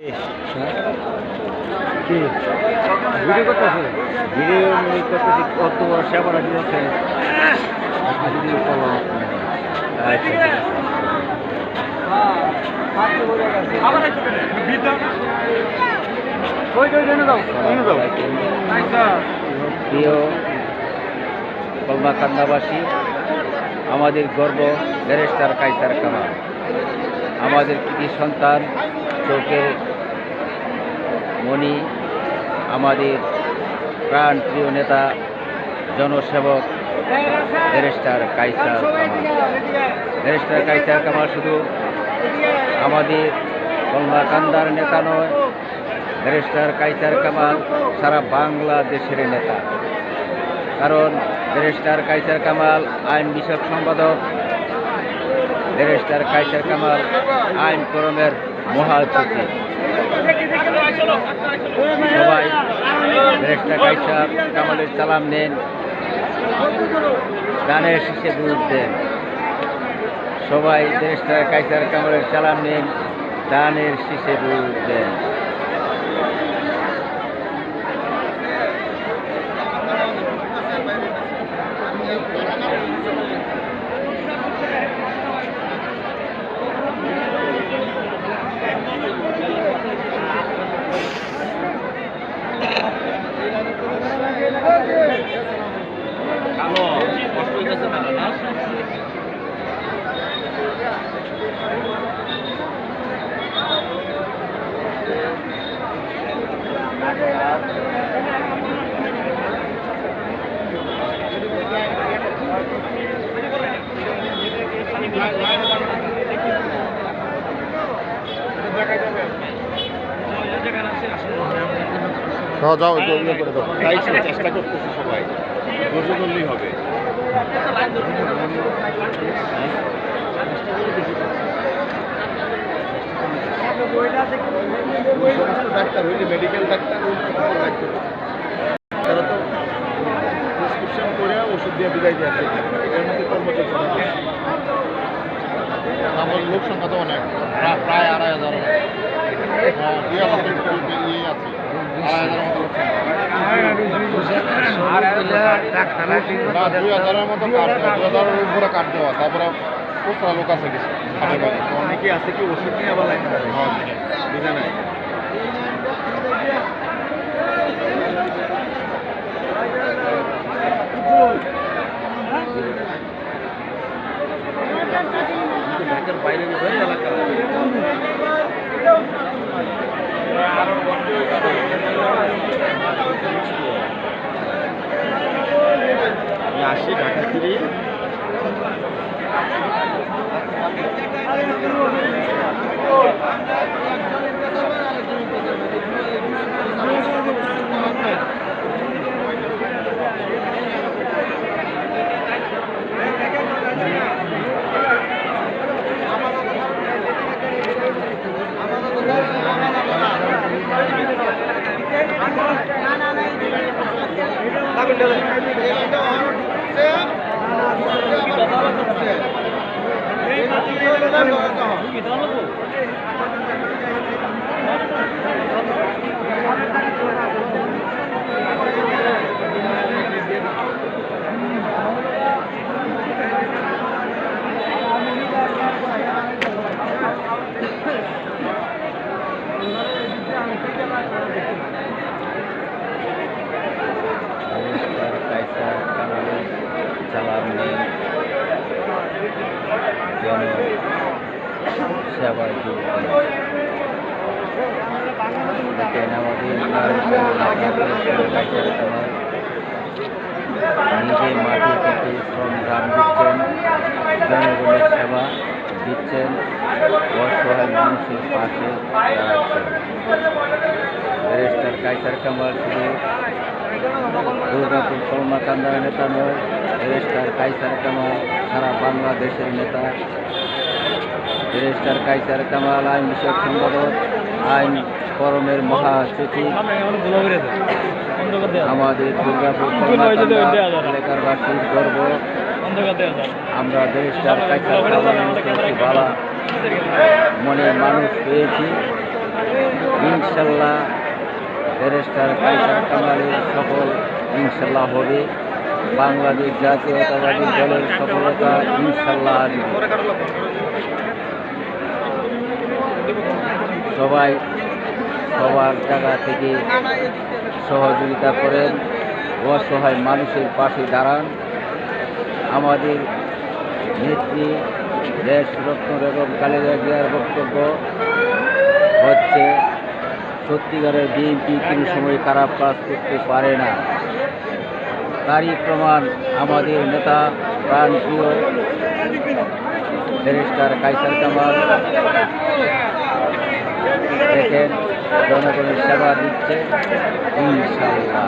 কি ভিডিও করতেছে? ভিডিও করতেছি কত সেবা দিয়েছে প্রিয় কলমাকান্দাবাসী, আমাদের গর্ব ব্যারিস্টার কায়সার কামাল, আমাদের কৃতি সন্তান, চোখের মণি, আমাদের প্রাণ প্রিয় নেতা, জনসেবক ব্যারিস্টার কায়সার কামাল। ব্যারিস্টার কায়সার কামাল শুধু আমাদের কলমাকান্দার নেতা নয়, ব্যারিস্টার কায়সার কামাল সারা বাংলাদেশের নেতা। কারণ ব্যারিস্টার কায়সার কামাল আইন বিষয়ক সম্পাদক, ব্যারিস্টার কায়সার কামাল আইন ফোরামের মহাসচিব। সবাই ব্যারিস্টার কায়সার কামালের সালাম নেন, দানের শীষে ভোট দেন। সবাই ব্যারিস্টার কায়সার কামালের সালাম নেন, দানের শীষে ভোট দেন। যাও করে দাও। তাই চেষ্টা করতেছে সবাই, ধৈর্য ধরলেই হবে। ডাক্তার হইলে মেডিকেল ডাক্তার তারা তো প্রেসক্রিপশন করে ওষুধ দিয়ে বিদায় দিয়ে আসে। এটার মধ্যে কর্মচারী আমার লোক সংখ্যা তো অনেক, প্রায় 2,500। 2,000 ইয়ে আছে, 2,500 মতো লোক সংখ্যা। 2,000-এর মতো কাট, 2,000-এর উপরে কাট দেওয়া। তারপরে খুচরা লোক আছে কিছু, অনেকে আছে কি ওষুধ নিয়ে আবার লাইন করে বুঝে নাই। ঢাকার বাইরে এলাকা আমি আসি ঢাকা ফিরি। সালাম নেন, জনসেবায় যোগ দেন। দেখেন আমাদের নিজে মাটি থেকে শ্রমদান দিচ্ছেন, জনগণের সেবা দিচ্ছেন, অসহায় মানুষের পাশে দাঁড়াচ্ছেন। ব্যারিস্টার কায়সার কামাল শুধু দুর্গাপুর কলমাকান্দার নেতা নয়, ব্যারিস্টার কায়সার কামাল সারা বাংলাদেশের নেতা। ব্যারিস্টার কায়সার কামাল আইন বিষয়ক সম্পাদক, আইন ফোরামের মহাসচিব। আমাদের দুর্গাপুর কলমাকান্দা এলাকার বাসীর গর্ব। আমরা ব্যারিস্টার কায়সার কামালের মতো একটি ভালো মনের মানুষ পেয়েছি। ইনশাল্লাহ ব্যারিস্টার কায়সার কামালের সফল ইনশাল্লাহ হবে। বাংলাদেশ জাতীয়তাবাদী দলের সফলতা ইনশাল্লাহ আসবে। সবাই সবার জায়গা থেকে সহযোগিতা করেন, অসহায় মানুষের পাশে দাঁড়ান। আমাদের নেত্রী দেশরত্ন বেগম খালেদা জিয়ার বক্তব্য হচ্ছে সত্যিকারের বিএনপি কোনো সময় খারাপ কাজ করতে পারে না। তারই প্রমাণ আমাদের নেতা প্রাণপ্রিয় ব্যারিস্টার কায়সার কামাল। দেখেন জনগণের সেবা দিচ্ছে ইনশাআল্লাহ।